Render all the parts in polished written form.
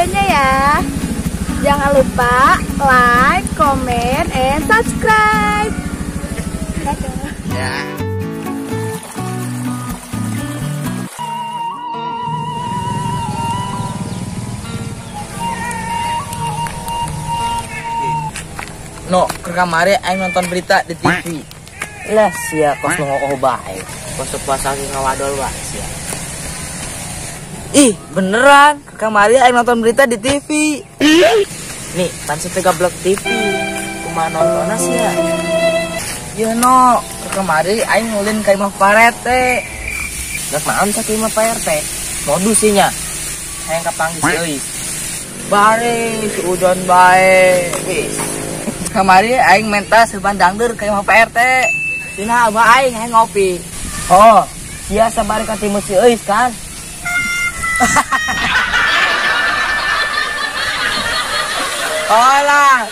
videonya ya. Jangan lupa like, comment, and subscribe. Ya. No, ke kamari aing nonton berita di TV. Lah sia kos ngoko bae. Kos puasa lagi ngawadol bae sia. Ih, beneran ke kamari aing nonton berita di TV. Nih, pan sampai gablok TV. Kumaha nontonna sia? Ya no, ke kamari aing ngulin ka imah parete. Dak naon sa imah PRT? Modus nya. Hayang kapanggih si euy. Bare suudon bae. Wis. Kamari aing menta sebandangdeur ka imah PRT. Dina abah aing hayang ngopi. Oh, sia sabari ka timur si euy kan? Olah,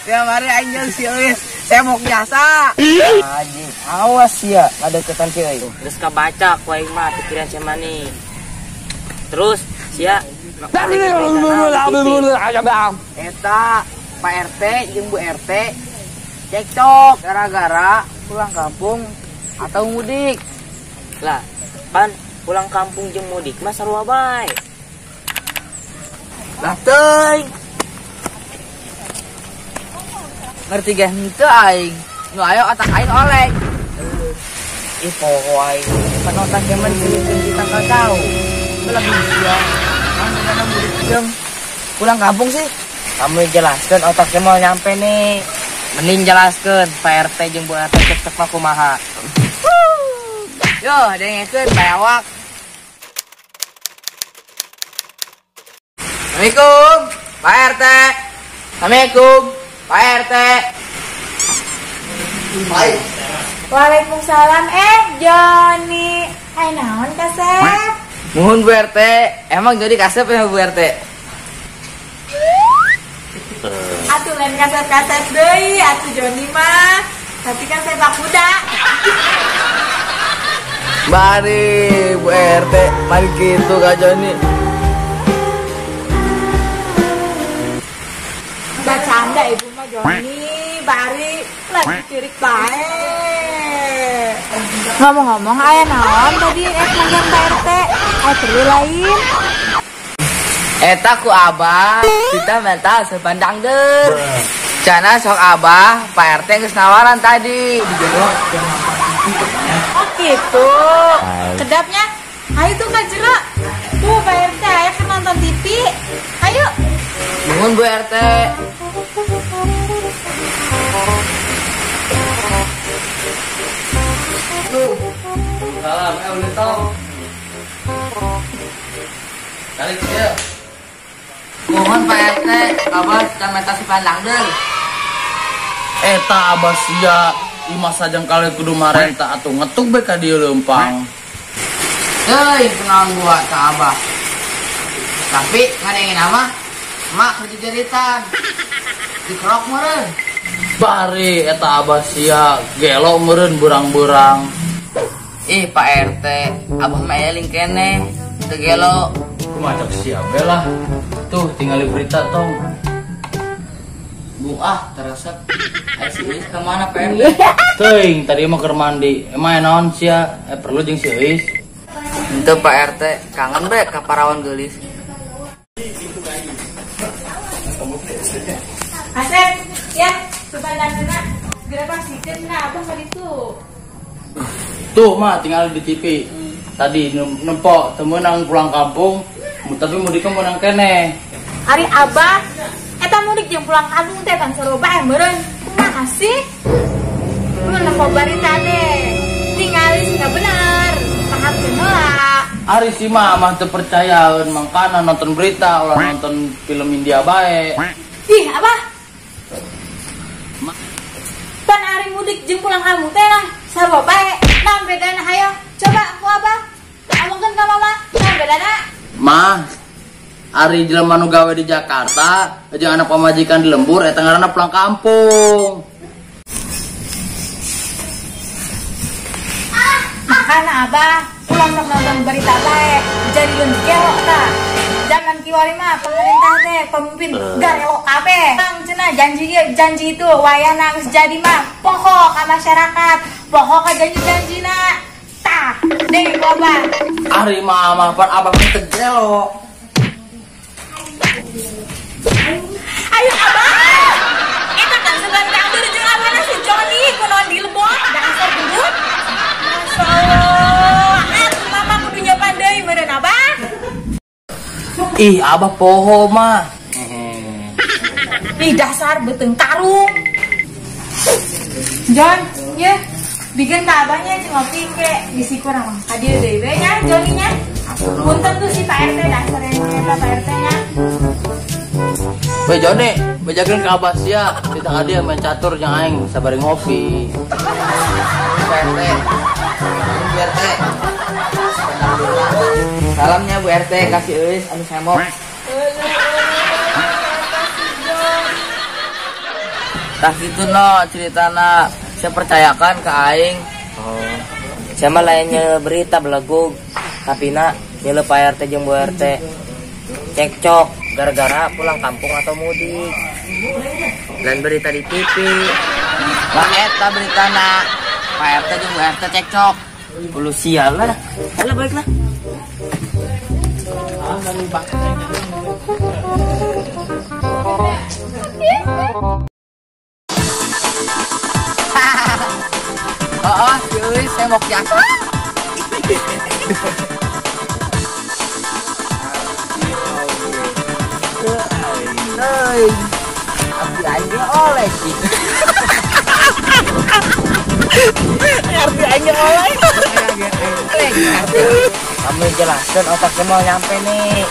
tiap hari aing jeung si Eus semok biasa. Anjing, awas ya, ngadeukeutan si euy. Terus kabaca ku aing mah pikiran si Mani. Terus sia Eta Pak RT jeung Bu RT cekcok gara-gara pulang kampung atau mudik. lah, pan pulang kampung jeung mudik mah sarua bae. Lah teuing. Ngerti gak henteu aing. Nu ayo otak aing oleng. Ih poho aing, pan otak kemen pilih-pilih kita tahu. Lebih sia. Mana mudik jeung pulang kampung sih? Kamu jelaskan otaknya mau nyampe nih. Mending jelaskan Pak RT jeung Bu RT cek mah kumaha. Yo, dengekeun bayawak. Assalamualaikum, Pak RT. Assalamualaikum, Pak RT. Baik. Waalaikumsalam, Joni. Hai naon kasep? Nuhun Bu RT. Emang jadi kasep ya Bu RT? Atuh lain kasep-kasep deui, atuh Joni mah. Tapi kan sepak kuda. Mari Bu RT, mari gitu Kak Joni. Bercanda ibu mah Joni, bari lagi cirik bae. Ngomong-ngomong aya naon tadi manggil Pak RT? Aya perlu lain. Eta ku abah, kita mental sebandangdeur. Cana sok abah, Pak RT geus nawaran tadi. Oh gitu. Kedapnya, ayo tuh Kak Jero. Tuh Pak RT, ayo kan nonton TV. Ayo. Nuhun Bu RT. Salam, udah tau. Kali kecil. Mohon Pak RT, abah sedang mentasi pandangdeur. Eta abah sia imah sajang kali kudu marenta atuh ngetuk be ka dieu leumpang. Hei, kenal gua ke abah. Tapi ngadengin nama, mak kerja jeritan. Dikerok meureun. Bari eta abah sia gelo meureun burang-burang. Ih Pak RT, abah mah eling kene. Teu gelo. Kumaha cek sia belah. Tuh tinggal berita tong. Bu terasa Si Eus kemana Pak RT? teuing tadi mah keur mandi. Emang naon sia? Perlu jeung si Eus. Henteu Pak RT, kangen be ka parawan geulis. Asep, ya, sebandangna geura pasikeun na abah ka ditu. Tuh mah tinggal di TV. Tadi nempo temenang pulang kampung, tapi mudiknya menang kene. Ari abah eta mudik jeung pulang kampung teh kan seru bae meureun. Kumaha sih? Lu nempo barita teh. Tingali sih bener. Pahamkeun heula. Ari si mah teu percayaeun mangkana nonton berita ulah nonton film India bae. Ih, abah. Pan ari mudik jeung pulang kampung teh lah sarua bae. Naon bedana hayo? Coba aku abah. Omongkeun ka mama. Naon bedana? Mah ari jelema nu gawe di Jakarta jeung anak pamajikan di lembur eta ngaranna pulang kampung. Anak abah pulang sok nonton berita baik jadi gelok tak. Zaman kiwari mah pemerintah teh pemimpin garelok kabeh. Bang cenah janji itu wayana geus jadi mah poho ka masyarakat, poho ka janji-janjina. Tah, deui abah. Ari mah pan abang teu gelok. Ayo abah. Eta kan sebandang deureun jeung abahna si Joni kunaon di Lebon dasar gendut. Masyaallah. Atuh mama kudu nyoban deui meureun abah. Ih, abah poho mah. Ih dasar beteng karung. John, ya bikin abahnya ngopi ke bisi kurang. Hadir deui we nya Joninya. Punten tuh si Pak RT dasar eta Pak RT-nya. Weh Joni, bejakeun ka abah sia, kita hadir main catur jeung aing sabari ngopi. Bu RT. Bu RT. Salamnya Bu RT kasih euis anu semok. Tah kitu no ceritana. Saya percayakan ke aing. Saya mah lainnya berita belegug. Tapi nak nyele Pak RT jeung Bu RT cekcok gara-gara pulang kampung atau mudik. Dan berita di TV. Lah eta beritana Pak RT jeung Bu RT cekcok. Ulu sial lah. Alah baiklah. Oh, si euis semok jasa. Euy. Abdi aing ge oleh sih. Abdi aing oleh. Kamu jelaskan otaknya mau nyampe nih.